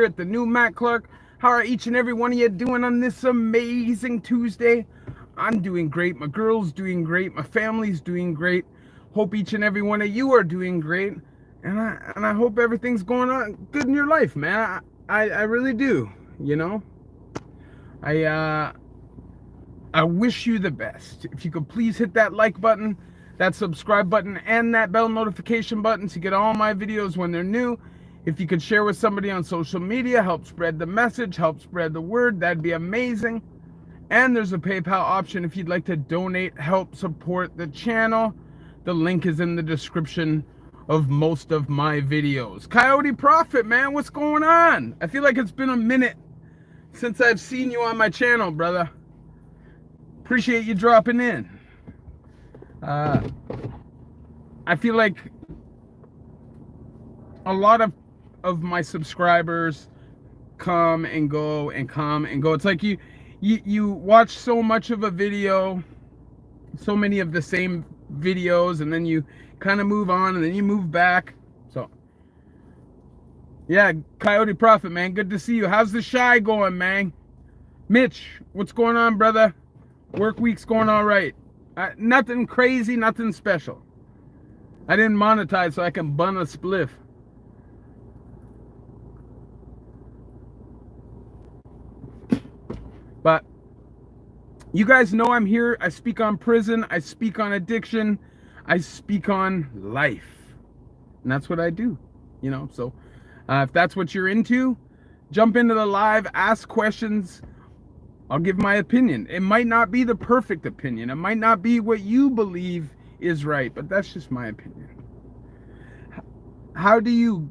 at the new Matt Clark. How are each and every one of you doing on this amazing Tuesday? I'm doing great. My girl's doing great. My family's doing great. Hope each and every one of you are doing great. And I hope everything's going on good in your life, man. I really do. You know, I I wish you the best. If you could please hit that like button, that subscribe button, and that bell notification button to get all my videos when they're new. If you could share with somebody on social media, help spread the message, help spread the word, that'd be amazing. And there's a PayPal option if you'd like to donate, help support the channel. The link is in the description of most of my videos. Coyote Prophet, man, what's going on? I feel like it's been a minute since I've seen you on my channel, brother. Appreciate you dropping in. I feel like a lot of my subscribers come and go and come and go. It's like you watch so much of a video, so many of the same videos, and then you kind of move on and then you move back. So yeah, Coyote Prophet, man, good to see you. How's the shy going, man? Mitch, what's going on, brother? Work week's going all right. Nothing crazy, nothing special. I didn't monetize so I can bun a spliff. But you guys know I'm here. I speak on prison. I speak on addiction. I speak on life. And that's what I do. You know, so if that's what you're into, jump into the live, ask questions. I'll give my opinion. It might not be the perfect opinion. It might not be what you believe is right, but that's just my opinion. How do you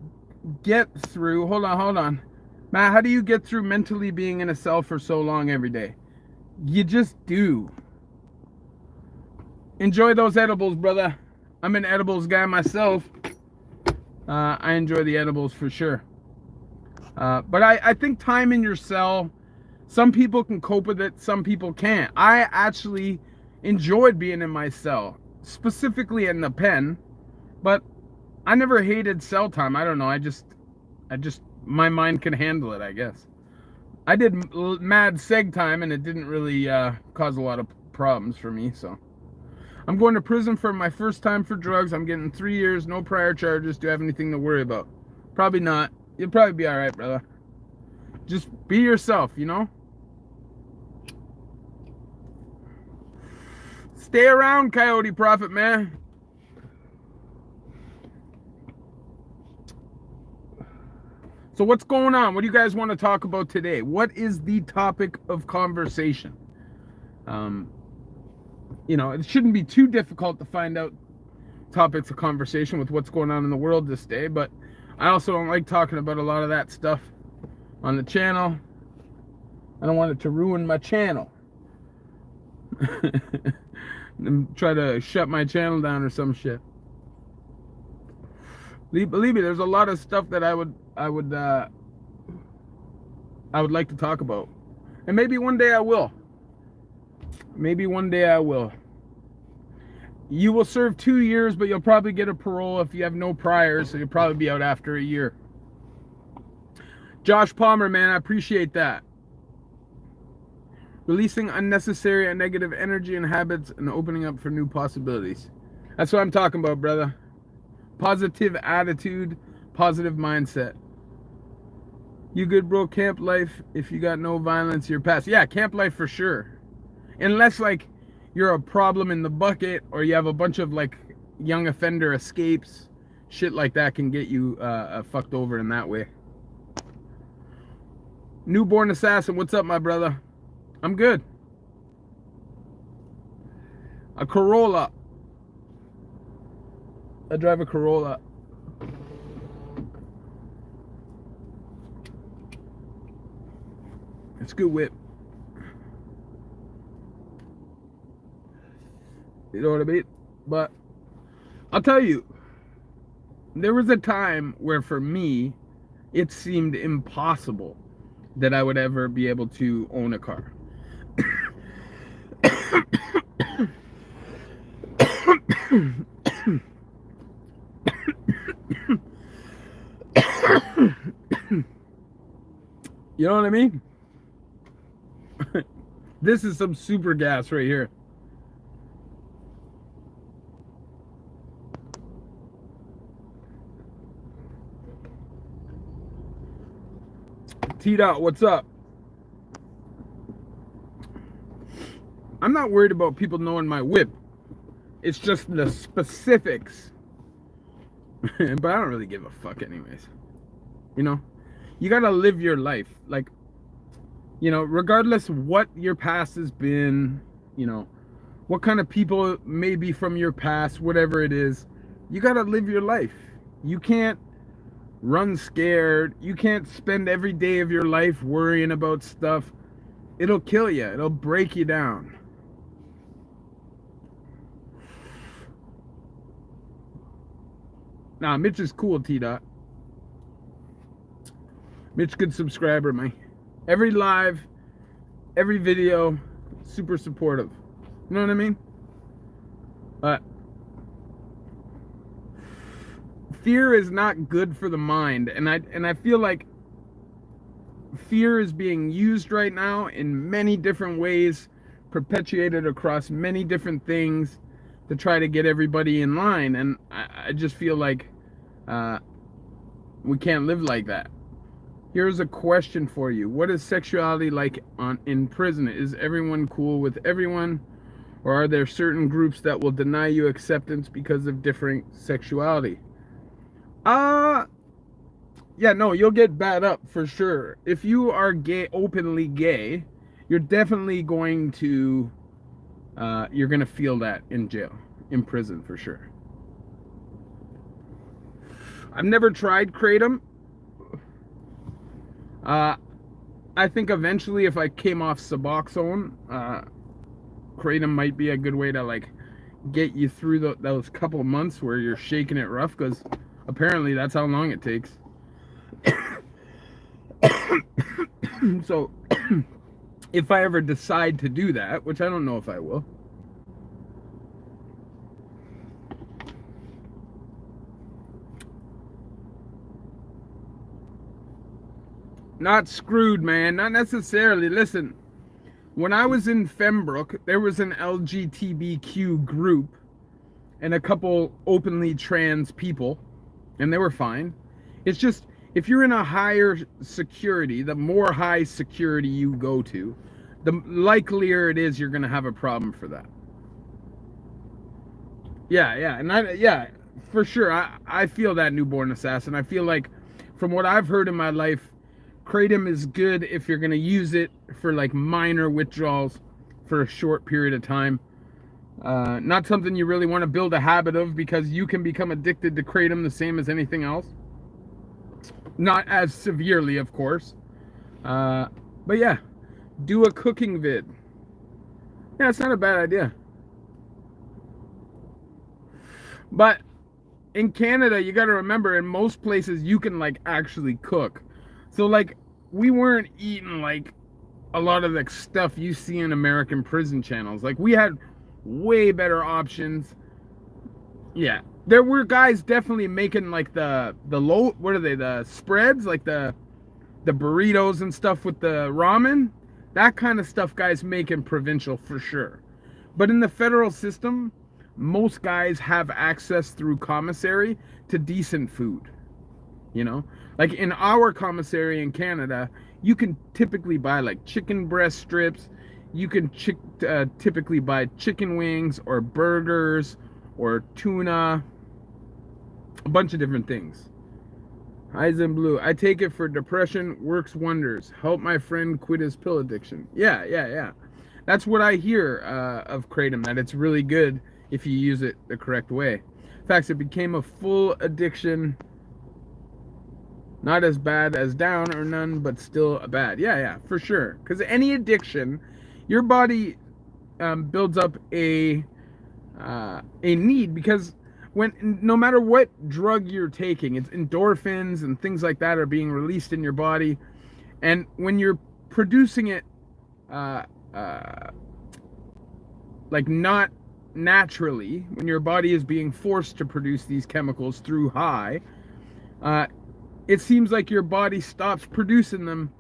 get through? Hold on. Matt, how do you get through mentally being in a cell for so long every day? You just do. Enjoy those edibles, brother. I'm an edibles guy myself. I enjoy the edibles for sure. But I think time in your cell, some people can cope with it, some people can't. I actually enjoyed being in my cell, specifically in the pen, but I never hated cell time. I don't know. I just, my mind can handle it, I guess. I did mad seg time, and it didn't really cause a lot of problems for me, so. I'm going to prison for my first time for drugs. I'm getting 3 years, no prior charges. Do I have anything to worry about? Probably not. You'll probably be all right, brother. Just be yourself, you know? Stay around, Coyote Prophet, man. So what's going on? What do you guys want to talk about today? What is the topic of conversation? You know, it shouldn't be too difficult to find out topics of conversation with what's going on in the world this day, but I also don't like talking about a lot of that stuff on the channel. I don't want it to ruin my channel. And try to shut my channel down or some shit. Believe me, there's a lot of stuff that I would like to talk about, and maybe one day I will. Maybe one day I will. You will serve 2 years, but you'll probably get a parole if you have no priors, so you'll probably be out after a year. Josh Palmer, man, I appreciate that. Releasing unnecessary and negative energy and habits and opening up for new possibilities. That's what I'm talking about, brother. Positive attitude, positive mindset. You good, bro? Camp life, if you got no violence, you're past. Yeah, camp life for sure. Unless, like, you're a problem in the bucket or you have a bunch of, like, young offender escapes. Shit like that can get you fucked over in that way. Newborn Assassin, what's up, my brother? I'm good. A Corolla. I drive a Corolla. It's a good whip. You know what I mean? But I'll tell you, there was a time where for me, it seemed impossible that I would ever be able to own a car. You know what I mean? This is some super gas right here. T-Dot, what's up? I'm not worried about people knowing my whip. It's just the specifics. But I don't really give a fuck anyways. You know? You gotta live your life. Like, you know, regardless what your past has been, you know, what kind of people may be from your past, whatever it is, you gotta live your life. You can't run scared. You can't spend every day of your life worrying about stuff. It'll kill you. It'll break you down. Nah, Mitch is cool, T-Dot. Mitch, good subscriber, man. Every live, every video, super supportive. You know what I mean? Fear is not good for the mind, and I feel like fear is being used right now in many different ways, perpetuated across many different things to try to get everybody in line, and I just feel like we can't live like that. Here's a question for you. What is sexuality like in prison? Is everyone cool with everyone? Or are there certain groups that will deny you acceptance because of different sexuality? Yeah, no, you'll get bad up for sure. If you are gay, openly gay, you're definitely going to, you're going to feel that in jail, in prison for sure. I've never tried Kratom. I think eventually if I came off Suboxone, Kratom might be a good way to like get you through those couple months where you're shaking it rough, because apparently that's how long it takes. So if I ever decide to do that, which I don't know if I will, not screwed, man, not necessarily. Listen, when I was in Fembrook, there was an LGBTQ group and a couple openly trans people, and they were fine. It's just, if you're in a higher security, the more high security you go to, the likelier it is you're going to have a problem for that. Yeah, and for sure, I feel that, Newborn Assassin. I feel like, from what I've heard in my life, Kratom is good if you're going to use it for like minor withdrawals for a short period of time. Not something you really want to build a habit of, because you can become addicted to Kratom the same as anything else. Not as severely, of course. But yeah, do a cooking vid. Yeah, it's not a bad idea. But in Canada, you got to remember, in most places you can like actually cook. So like, we weren't eating like a lot of the stuff you see in American prison channels. Like, we had way better options. Yeah, there were guys definitely making like the low, what are they, the spreads, like the burritos and stuff with the ramen. That kind of stuff guys make in provincial for sure. But in the federal system, most guys have access through commissary to decent food. You know, like in our commissary in Canada, you can typically buy like chicken breast strips. You can typically buy chicken wings or burgers or tuna, a bunch of different things. Eyes in blue. I take it for depression, works wonders. Help my friend quit his pill addiction. Yeah. That's what I hear of Kratom, that it's really good if you use it the correct way. In fact, it became a full addiction. Not as bad as down or none, but still bad. Yeah, for sure. Because any addiction, your body builds up a need, because no matter what drug you're taking, it's endorphins and things like that are being released in your body, and when you're producing it like not naturally, when your body is being forced to produce these chemicals through high, it seems like your body stops producing them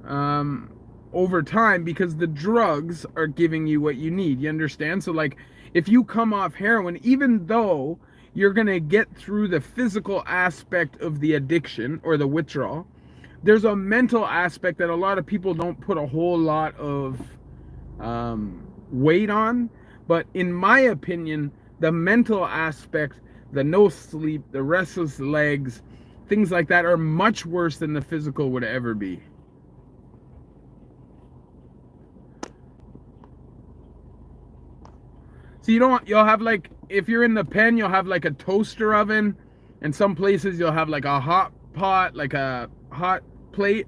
over time, because the drugs are giving you what you need. You understand? So like, if you come off heroin, even though you're gonna get through the physical aspect of the addiction or the withdrawal, there's a mental aspect that a lot of people don't put a whole lot of weight on. But in my opinion, the mental aspect, the no sleep, the restless legs, things like that are much worse than the physical would ever be. So you'll have like, if you're in the pen, you'll have like a toaster oven, and some places you'll have like a hot pot, like a hot plate.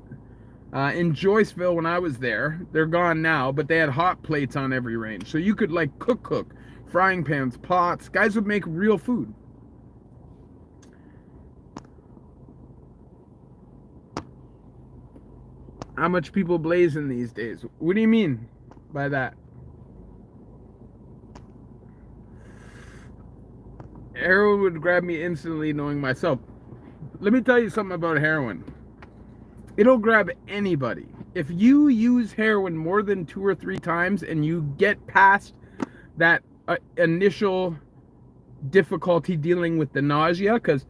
In Joyceville, when I was there, they're gone now, but they had hot plates on every range. So you could like cook, frying pans, pots. Guys would make real food. How much people blazing these days? What do you mean by that? Heroin would grab me instantly, knowing myself. Let me tell you something about heroin. It'll grab anybody. If you use heroin more than 2 or 3 times and you get past that initial difficulty dealing with the nausea, because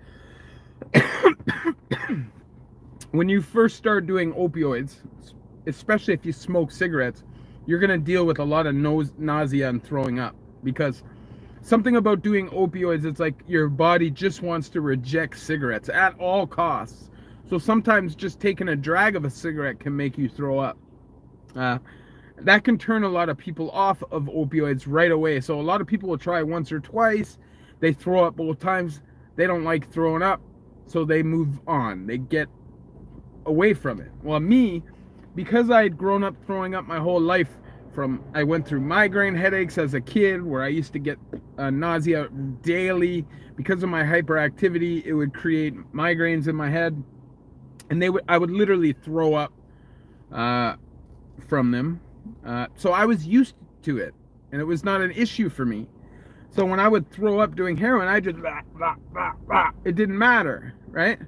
when you first start doing opioids, especially if you smoke cigarettes, you're going to deal with a lot of nausea and throwing up, because something about doing opioids, it's like your body just wants to reject cigarettes at all costs. So sometimes just taking a drag of a cigarette can make you throw up. That can turn a lot of people off of opioids right away. So a lot of people will try once or twice. They throw up both times. They don't like throwing up, so they move on. They get away from it. Well, me, because I had grown up throwing up my whole life, I went through migraine headaches as a kid where I used to get nausea daily. Because of my hyperactivity, it would create migraines in my head. And I would literally throw up from them. So I was used to it, and it was not an issue for me. So when I would throw up doing heroin, I just, it didn't matter, right?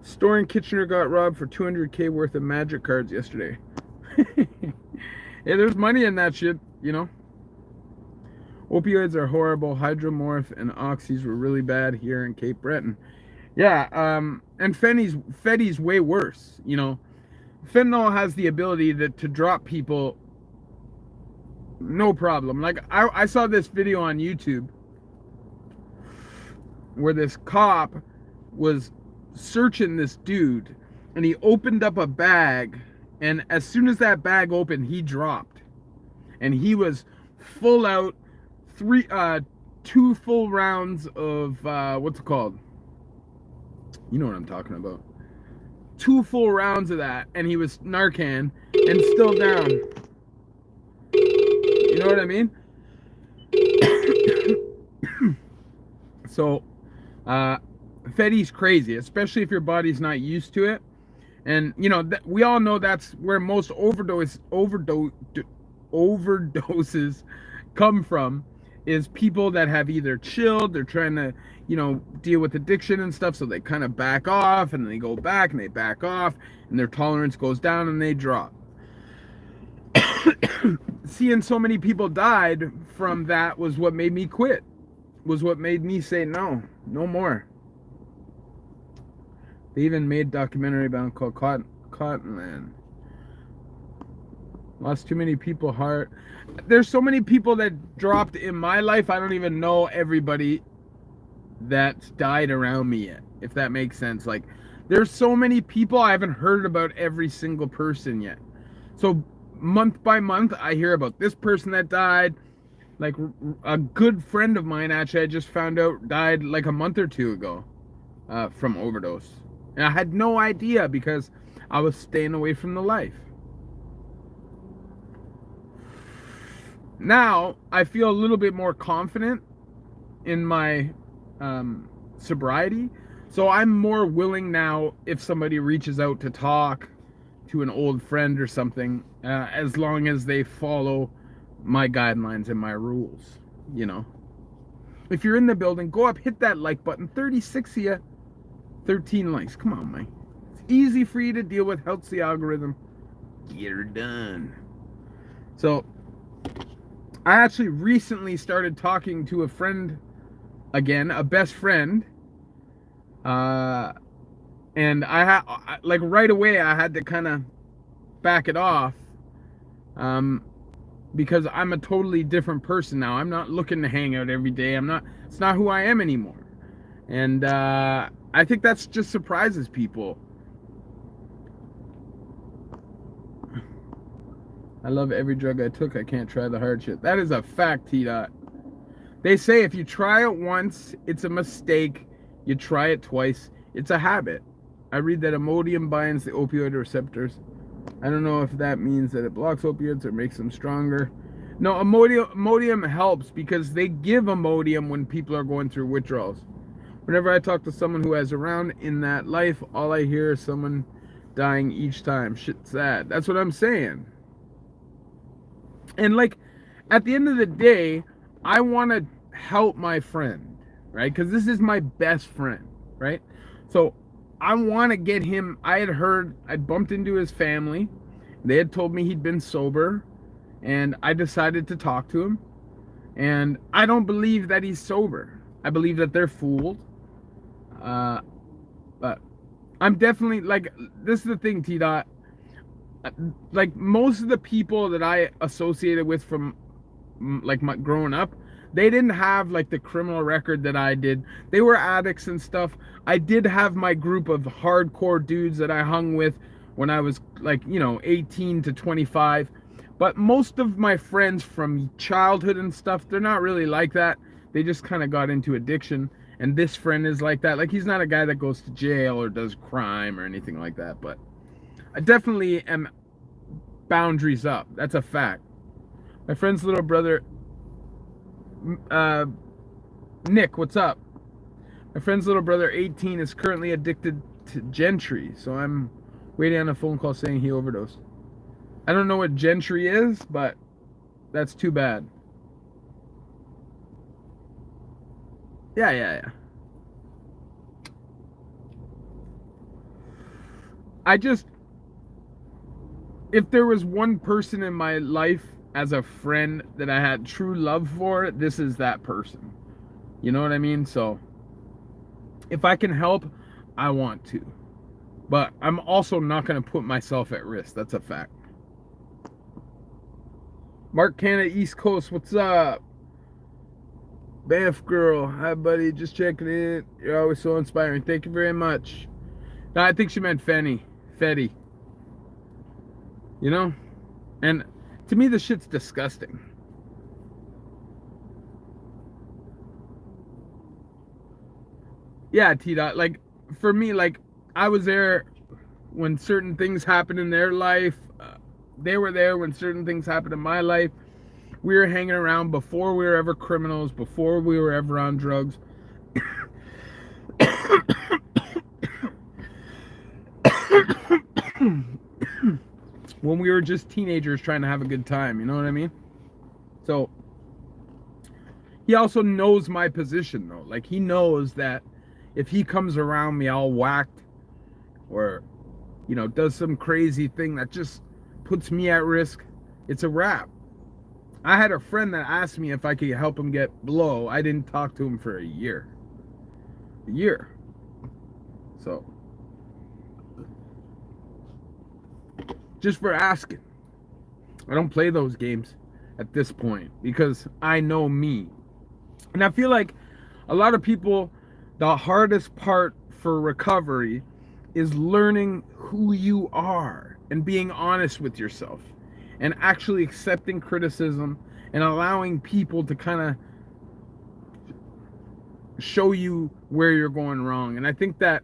Store in Kitchener got robbed for $200K worth of magic cards yesterday. Yeah, there's money in that shit, you know. Opioids are horrible. Hydromorph and oxys were really bad here in Cape Breton. Yeah, and Fetty's way worse, you know. Fentanyl has the ability to drop people no problem. Like, I saw this video on YouTube where this cop was searching this dude, and he opened up a bag, and as soon as that bag opened, he dropped. And he was full out, 2 full rounds of, what's it called? You know what I'm talking about. 2 full rounds of that, and he was Narcan, and still down. You know what I mean? So, Fetty's crazy, especially if your body's not used to it. And, you know, we all know that's where most overdoses come from, is people that have either chilled, they're trying to, you know, deal with addiction and stuff, so they kind of back off, and then they go back, and they back off, and their tolerance goes down, and they drop. Seeing so many people died from that was what made me quit, was what made me say no more. They even made a documentary about it called Cottonland. Lost too many people hard. There's so many people that dropped in my life, I don't even know everybody that's died around me yet, if that makes sense. Like, there's so many people, I haven't heard about every single person yet. So month by month, I hear about this person that died. Like, a good friend of mine, actually, I just found out died like a month or 2 ago from overdose. And I had no idea because I was staying away from the life. Now, I feel a little bit more confident in my sobriety. So I'm more willing now if somebody reaches out to talk to an old friend or something, as long as they follow my guidelines and my rules, you know. If you're in the building, go up, hit that like button. 36 of you, 13 likes. Come on, Mike. easy for you to deal with, helps the algorithm. Get her done. So I actually recently started talking to a friend again, a best friend. And like right away I had to kind of back it off, because I'm a totally different person now. I'm not looking to hang out every day. It's not who I am anymore. And I think that's just surprises people. I love every drug I took. I can't try the hard shit. That is a fact, T-Dot. They say if you try it once, it's a mistake. You try it twice, it's a habit. I read that Imodium binds the opioid receptors. I don't know if that means that it blocks opioids or makes them stronger. No, Imodium helps because they give Imodium when people are going through withdrawals. Whenever I talk to someone who has around in that life, all I hear is someone dying each time. Shit's sad. That's what I'm saying. And like, at the end of the day, I want to help my friend, right? Because this is my best friend, right? So I want to get him. I bumped into his family. They had told me he'd been sober, and I decided to talk to him. And I don't believe that he's sober. I believe that they're fooled. But I'm definitely, like, this is the thing, T-Dot. Like, most of the people that I associated with from, like, my growing up, they didn't have, like, the criminal record that I did. They were addicts and stuff. I did have my group of hardcore dudes that I hung with when I was, like, 18 to 25. But most of my friends from childhood and stuff, they're not really like that. They just kind of got into addiction. And this friend is like that. Like, he's not a guy that goes to jail or does crime or anything like that. But I definitely am boundaries up. That's a fact. My friend's little brother, Nick, what's up? My friend's little brother, 18, is currently addicted to Gentry. So I'm waiting on a phone call saying he overdosed. I don't know what Gentry is, but that's too bad. Yeah. If there was one person in my life as a friend that I had true love for, this is that person. You know what I mean? So if I can help, I want to. But I'm also not going to put myself at risk. That's a fact. Mark Canada, East Coast, what's up? Banff girl, hi buddy, just checking in. You're always so inspiring. Thank you very much. No, I think she meant Fetty. You know? And to me, this shit's disgusting. Yeah, T-Dot, like, for me, like, I was there when certain things happened in their life. They were there when certain things happened in my life. We were hanging around before we were ever criminals, before we were ever on drugs. When we were just teenagers trying to have a good time, you know what I mean? So he also knows my position, though. Like, he knows that if he comes around me all whacked or, does some crazy thing that just puts me at risk, it's a wrap. I had a friend that asked me if I could help him get blow. I didn't talk to him for a year. So, just for asking. I don't play those games at this point because I know me. And I feel like a lot of people, the hardest part for recovery is learning who you are and being honest with yourself and actually accepting criticism and allowing people to kind of show you where you're going wrong. And I think that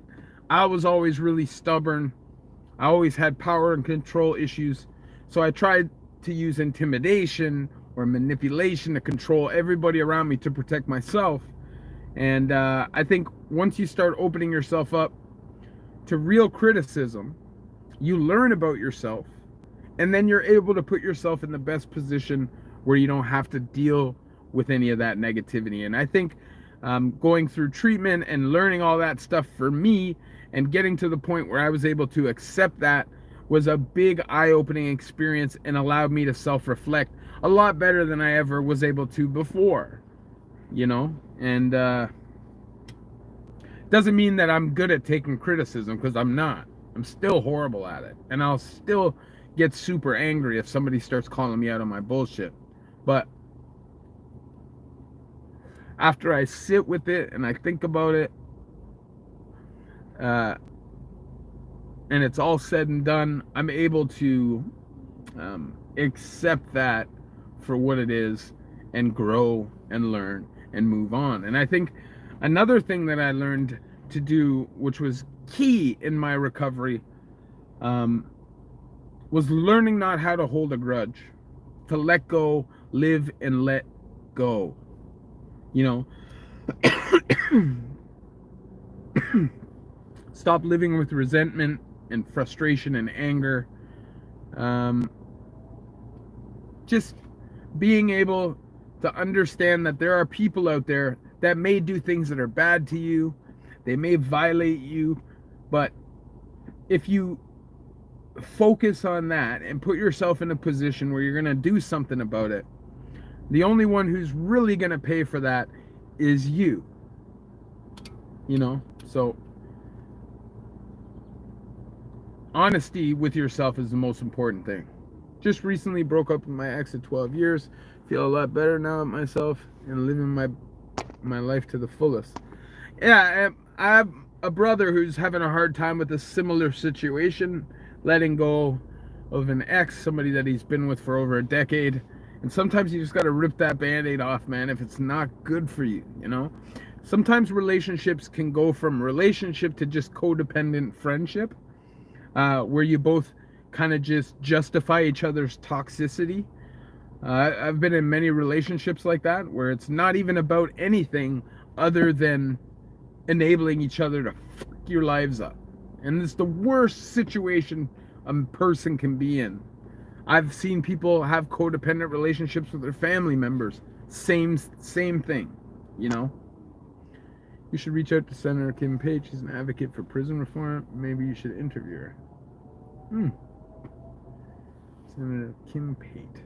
I was always really stubborn. I always had power and control issues. So I tried to use intimidation or manipulation to control everybody around me to protect myself. And I think once you start opening yourself up to real criticism, you learn about yourself, and then you're able to put yourself in the best position where you don't have to deal with any of that negativity. And I think going through treatment and learning all that stuff for me And getting to the point where I was able to accept that was a big eye-opening experience and allowed me to self-reflect a lot better than I ever was able to before, you know? And doesn't mean that I'm good at taking criticism, because I'm not. I'm still horrible at it. And I'll still get super angry if somebody starts calling me out on my bullshit. But after I sit with it and I think about it, and it's all said and done, I'm able to accept that for what it is and grow and learn and move on. And I think another thing that I learned to do, which was key in my recovery, was learning not how to hold a grudge, to let go, live and let go. You know, stop living with resentment and frustration and anger. Just being able to understand that there are people out there that may do things that are bad to you. They may violate you, but if you focus on that and put yourself in a position where you're going to do something about it, the only one who's really going to pay for that is you. You know, so honesty with yourself is the most important thing. Just recently broke up with my ex of 12 years. Feel a lot better now at myself and living my life to the fullest. Yeah, I have a brother who's having a hard time with a similar situation, letting go of an ex, somebody that he's been with for over a decade. And sometimes you just got to rip that band-aid off, man, if it's not good for you, you know? Sometimes relationships can go from relationship to just codependent friendship, where you both kind of just justify each other's toxicity. I've been in many relationships like that, where it's not even about anything other than enabling each other to fuck your lives up. And it's the worst situation a person can be in. I've seen people have codependent relationships with their family members. Same thing, you know? You should reach out to Senator Kim Page. She's an advocate for prison reform. Maybe you should interview her. Senator Kim Pate.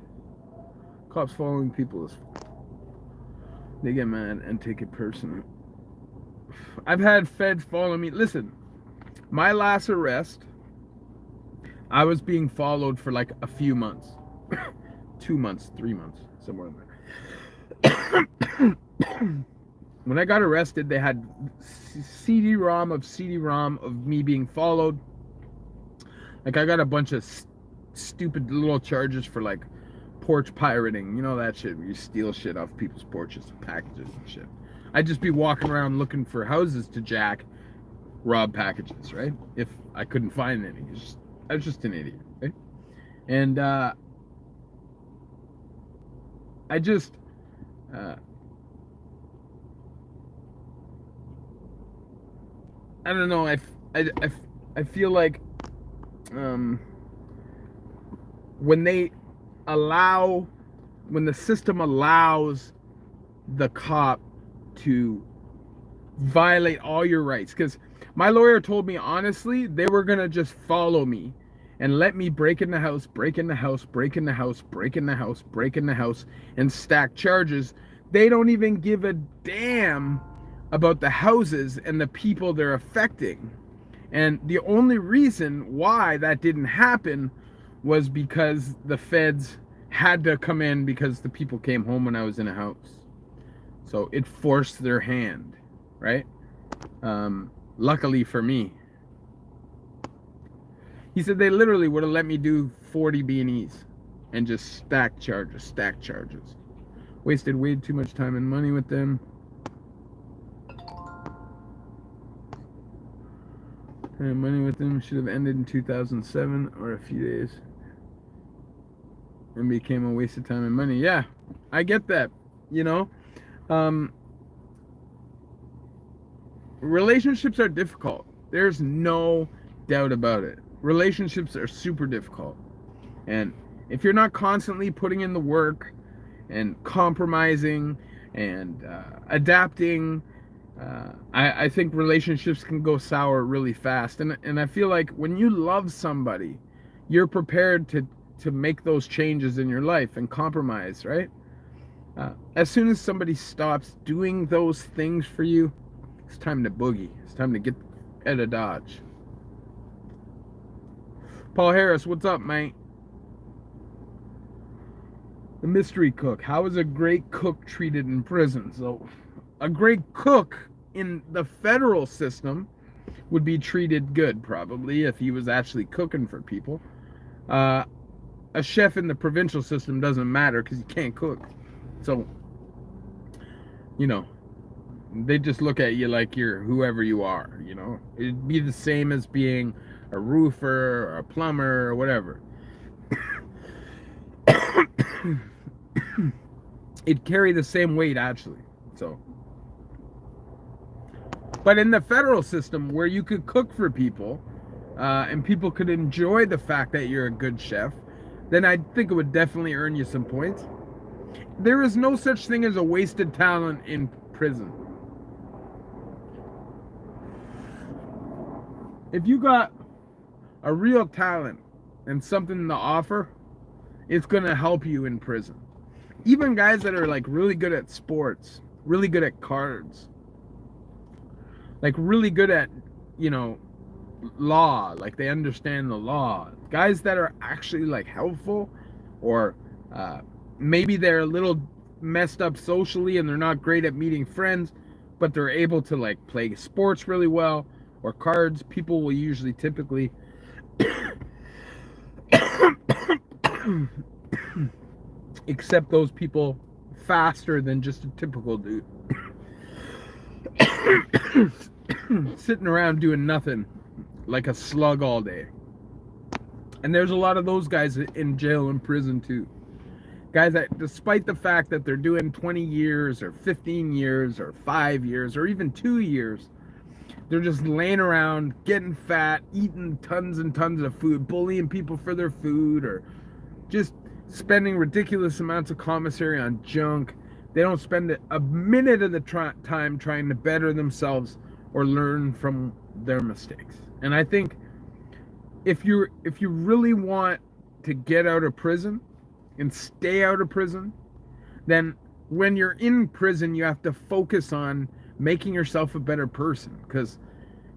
Cops following people is... They get mad and take it personal. I've had feds follow me. Listen, my last arrest, I was being followed for like a few months. 2 months, 3 months, somewhere in there. When I got arrested, they had CD-ROM of me being followed. Like, I got a bunch of stupid little charges for, like, porch pirating. You know that shit, where you steal shit off people's porches and packages and shit. I'd just be walking around looking for houses to jack, rob packages, right? If I couldn't find any. I was just an idiot, right? And I just... I don't know, I feel like when the system allows the cop to violate all your rights, because my lawyer told me honestly they were gonna just follow me and let me break in the house and stack charges. They don't even give a damn about the houses and the people they're affecting. And the only reason why that didn't happen was because the feds had to come in because the people came home when I was in a house. So it forced their hand, right? Luckily for me. He said they literally would have let me do 40 B&Es and just stack charges. Wasted way too much time and money with them. Money with them should have ended in 2007 or a few days and became a waste of time and money. Yeah, I get that, you know. Relationships are difficult. There's no doubt about it. Relationships are super difficult. And if you're not constantly putting in the work and compromising and adapting, I think relationships can go sour really fast, and I feel like when you love somebody, you're prepared to make those changes in your life and compromise, right? As soon as somebody stops doing those things for you, it's time to boogie. It's time to get out of Dodge. Paul Harris, what's up, mate? The mystery cook. How is a great cook treated in prison? So, a great cook in the federal system would be treated good, probably, if he was actually cooking for people. A chef in the provincial system doesn't matter because you can't cook. So, you know, they just look at you like you're whoever you are, you know? It'd be the same as being a roofer or a plumber or whatever. It'd carry the same weight, actually. So, but in the federal system where you could cook for people and people could enjoy the fact that you're a good chef, then I think it would definitely earn you some points. There is no such thing as a wasted talent in prison. If you got a real talent and something to offer, it's going to help you in prison. Even guys that are like really good at sports, really good at cards, like really good at, you know, law, like they understand the law. Guys that are actually like helpful, or maybe they're a little messed up socially and they're not great at meeting friends, but they're able to like play sports really well or cards. People will usually typically accept those people faster than just a typical dude sitting around doing nothing like a slug all day. And there's a lot of those guys in jail and prison too. Guys that, despite the fact that they're doing 20 years or 15 years or 5 years or even 2 years, they're just laying around, getting fat, eating tons and tons of food, bullying people for their food, or just spending ridiculous amounts of commissary on junk. They don't spend a minute of the time trying to better themselves or learn from their mistakes. And I think if you really want to get out of prison and stay out of prison, then when you're in prison, you have to focus on making yourself a better person, because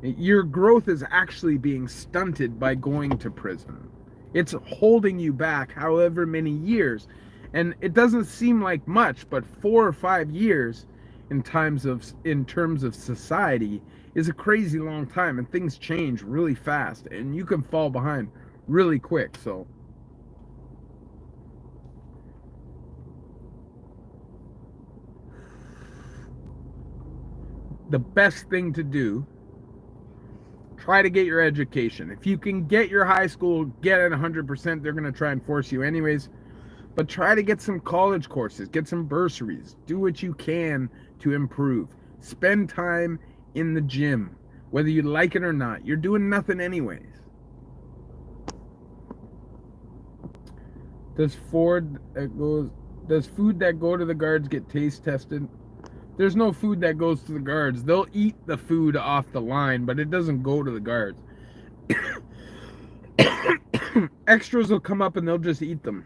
your growth is actually being stunted by going to prison. It's holding you back however many years. And it doesn't seem like much, but 4 or 5 years in terms of society is a crazy long time, and things change really fast and you can fall behind really quick. So the best thing to do, try to get your education. If you can get your high school, get it 100%. They're going to try and force you anyways. But try to get some college courses, get some bursaries, do what you can to improve. Spend time in the gym, whether you like it or not. You're doing nothing anyways. Does food that go to the guards get taste tested? There's no food that goes to the guards. They'll eat the food off the line, but it doesn't go to the guards. Extras will come up and they'll just eat them.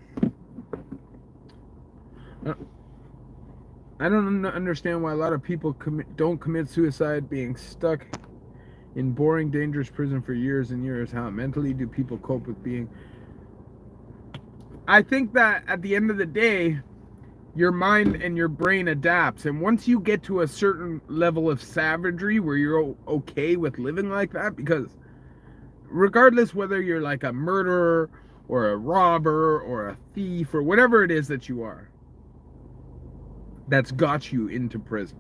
I don't understand why a lot of people don't commit suicide being stuck in boring, dangerous prison for years and years. How mentally do people cope with being... I think that at the end of the day, your mind and your brain adapts. And once you get to a certain level of savagery where you're okay with living like that, because regardless whether you're like a murderer or a robber or a thief or whatever it is that you are, that's got you into prison,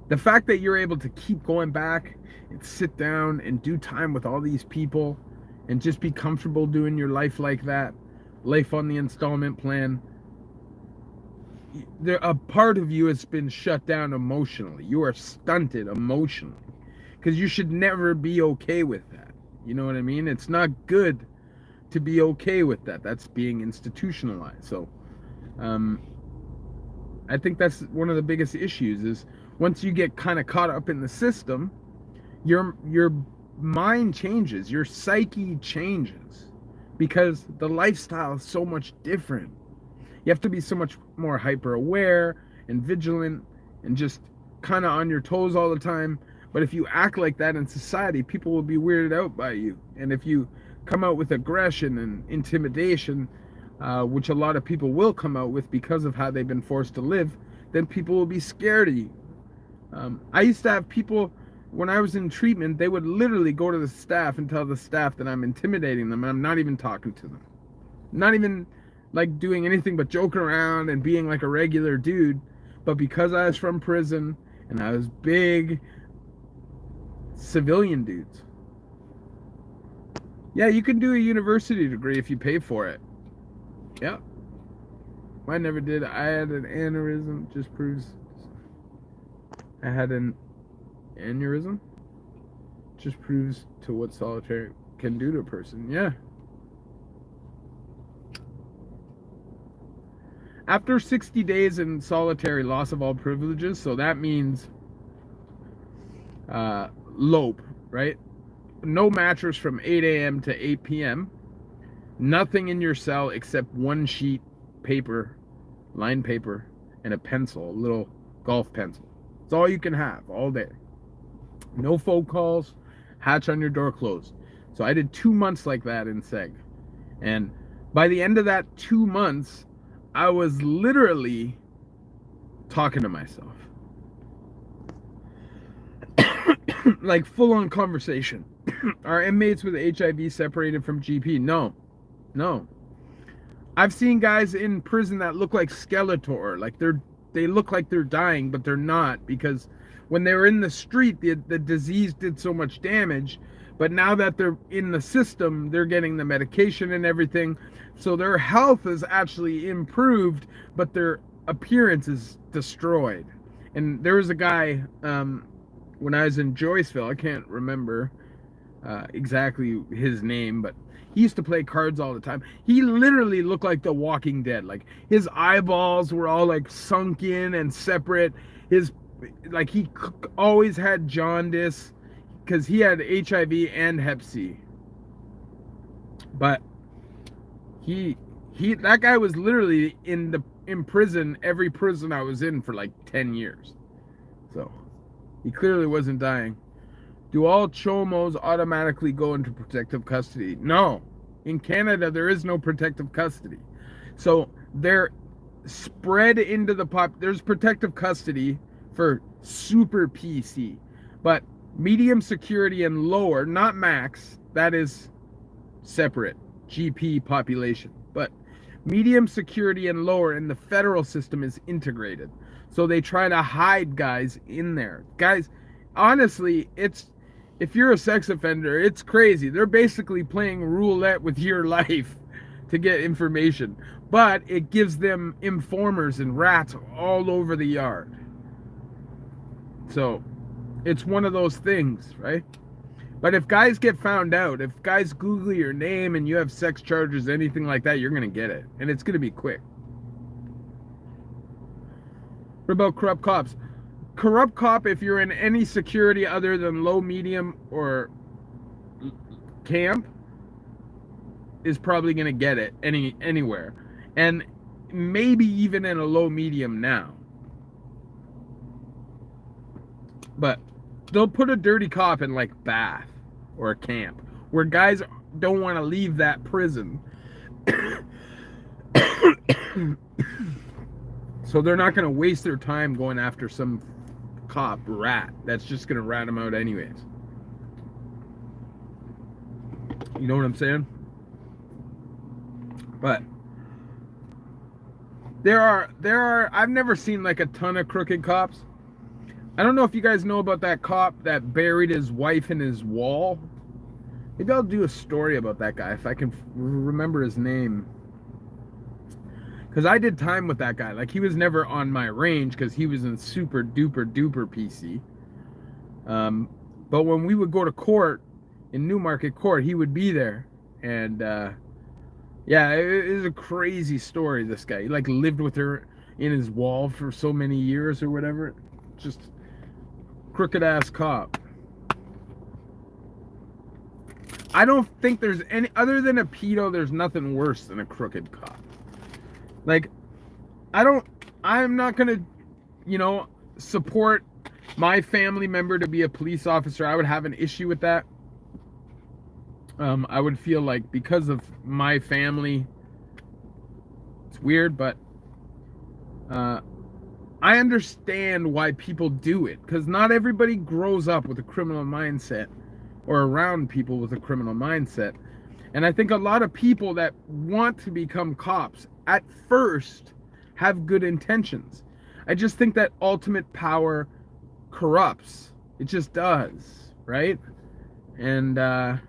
the fact that you're able to keep going back and sit down and do time with all these people and just be comfortable doing your life like that, life on the installment plan, a part of you has been shut down emotionally. You are stunted emotionally, because you should never be okay with that. You know what I mean? It's not good to be okay with that. That's being institutionalized. So I think that's one of the biggest issues, is once you get kind of caught up in the system, your mind changes, your psyche changes, because the lifestyle is so much different. You have to be so much more hyper aware and vigilant and just kind of on your toes all the time. But if you act like that in society, people will be weirded out by you. And if you come out with aggression and intimidation, which a lot of people will come out with because of how they've been forced to live, then people will be scared of you. I used to have people, when I was in treatment, they would literally go to the staff and tell the staff that I'm intimidating them, and I'm not even talking to them. Not even like doing anything but joking around and being like a regular dude. But because I was from prison and I was big, civilian dudes. Yeah, you can do a university degree if you pay for it. Yeah. I never did. I had an aneurysm. Just proves I had an aneurysm. Just proves to what solitary can do to a person. Yeah. After 60 days in solitary, loss of all privileges, so that means LOPE, right? No mattress from 8 a.m. to 8 p.m. Nothing in your cell except one sheet paper, lined paper, and a pencil, a little golf pencil. It's all you can have all day. No phone calls, hatch on your door closed. So I did 2 months like that in SEG. And by the end of that 2 months, I was literally talking to myself. Like full-on conversation. Are inmates with HIV separated from GP? No. I've seen guys in prison that look like Skeletor. Like they look like they're dying, but they're not, because when they were in the street, the disease did so much damage. But now that they're in the system, they're getting the medication and everything. So their health is actually improved, but their appearance is destroyed. And there was a guy, when I was in Joyceville, I can't remember exactly his name, but he used to play cards all the time. He literally looked like the Walking Dead. Like his eyeballs were all like sunk in and separate. Like he always had jaundice because he had HIV and Hep C. But that guy was literally in prison, every prison I was in, for like 10 years. So he clearly wasn't dying. Do all chomos automatically go into protective custody? No. In Canada, there is no protective custody. So they're spread into the there's protective custody for super PC. But medium security and lower, not max, that is separate. GP population. But medium security and lower in the federal system is integrated. So they try to hide guys in there. Guys, honestly, if you're a sex offender, it's crazy. They're basically playing roulette with your life to get information. But it gives them informers and rats all over the yard. So it's one of those things, right? But if guys get found out, if guys Google your name and you have sex charges, anything like that, you're going to get it. And it's going to be quick. What about corrupt cops? Corrupt cop, if you're in any security other than low, medium, or camp, is probably going to get it anywhere. And maybe even in a low, medium now. But they'll put a dirty cop in like Bath or a camp where guys don't want to leave that prison. So they're not going to waste their time going after some cop rat that's just going to rat them out anyways. You know what I'm saying? But there are I've never seen like a ton of crooked cops. I don't know if you guys know about that cop that buried his wife in his wall. Maybe I'll do a story about that guy if I can remember his name. Because I did time with that guy. Like, he was never on my range because he was in super duper duper PC. But when we would go to court, in Newmarket Court, he would be there. And, yeah, it is a crazy story, this guy. He, like, lived with her in his wall for so many years or whatever. Just crooked ass cop. I don't think there's any, other than a pedo, there's nothing worse than a crooked cop. Like, I'm not gonna, support my family member to be a police officer. I would have an issue with that. I would feel like because of my family, it's weird, but I understand why people do it, because not everybody grows up with a criminal mindset or around people with a criminal mindset. And I think a lot of people that want to become cops at first have good intentions. I just think that ultimate power corrupts. It just does, right? And a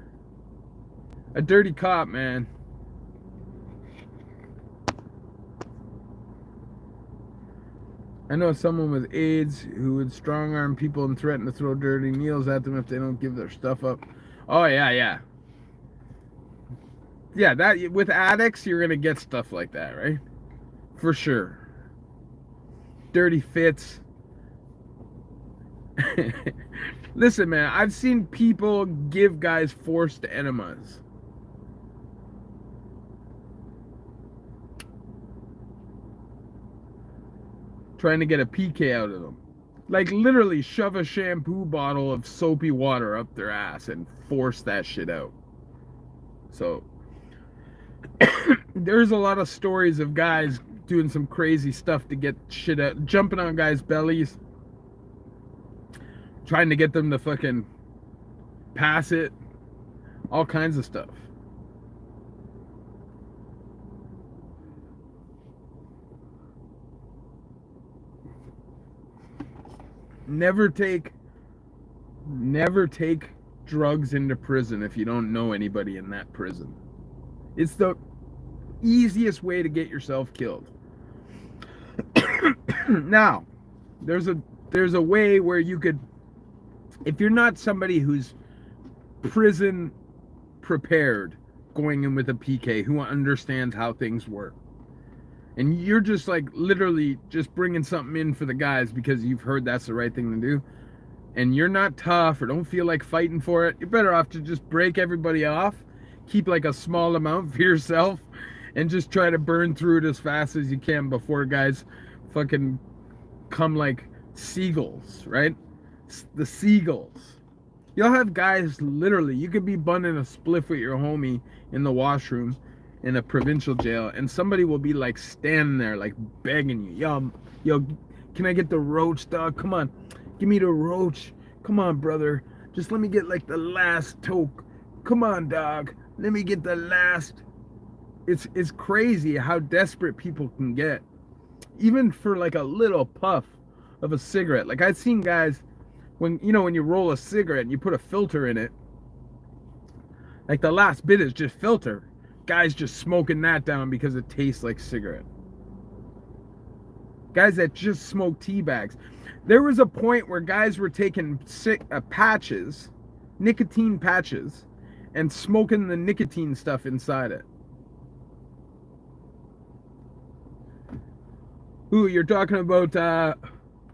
dirty cop, man. I know someone with AIDS who would strong arm people and threaten to throw dirty needles at them if they don't give their stuff up. Oh yeah. Yeah, that with addicts you're gonna get stuff like that, right? For sure. Dirty fits. Listen, man, I've seen people give guys forced enemas. Trying to get a PK out of them. Like, literally shove a shampoo bottle of soapy water up their ass and force that shit out. So, there's a lot of stories of guys doing some crazy stuff to get shit out, jumping on guys' bellies, trying to get them to fucking pass it, all kinds of stuff. Never take drugs into prison if you don't know anybody in that prison. It's the easiest way to get yourself killed. Now, there's a way where you could, if you're not somebody who's prison prepared, going in with a PK, who understands how things work, and you're just like literally just bringing something in for the guys because you've heard that's the right thing to do, and you're not tough or don't feel like fighting for it, you're better off to just break everybody off, keep like a small amount for yourself, and just try to burn through it as fast as you can before guys fucking come like seagulls, right? The seagulls. You'll have guys literally, you could be bunning a spliff with your homie in the washroom in a provincial jail, and somebody will be like standing there like begging you, yo, can I get the roach, dog? Come on, give me the roach. Come on, brother, just let me get like the last toke. Come on, dog, let me get the last. It's crazy how desperate people can get, even for like a little puff of a cigarette. Like, I've seen guys, when you roll a cigarette and you put a filter in it, like the last bit is just filter. Guys just smoking that down because it tastes like cigarette. Guys that just smoke tea bags. There was a point where guys were taking patches, nicotine patches, and smoking the nicotine stuff inside it. Ooh, you're talking about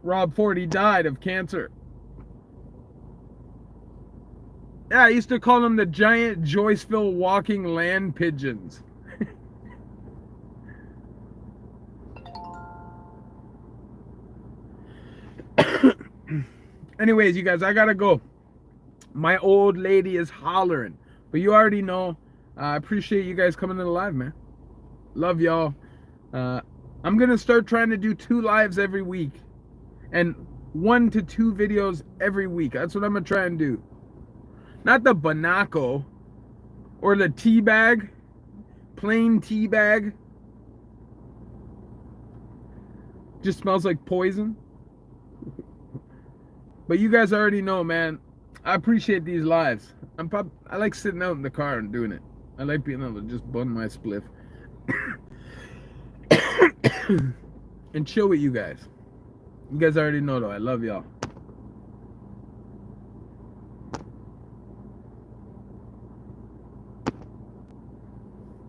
Rob Ford. He died of cancer. Yeah, I used to call them the giant Joyceville walking land pigeons. Anyways, you guys, I gotta go. My old lady is hollering. But you already know. I appreciate you guys coming to the live, man. Love y'all. I'm gonna start trying to do 2 lives every week. And 1 to 2 videos every week. That's what I'm gonna try and do. Not the Banaco or the tea bag, plain tea bag. Just smells like poison. But you guys already know, man. I appreciate these lives. I like sitting out in the car and doing it. I like being able to just bun my spliff and chill with you guys. You guys already know, though. I love y'all.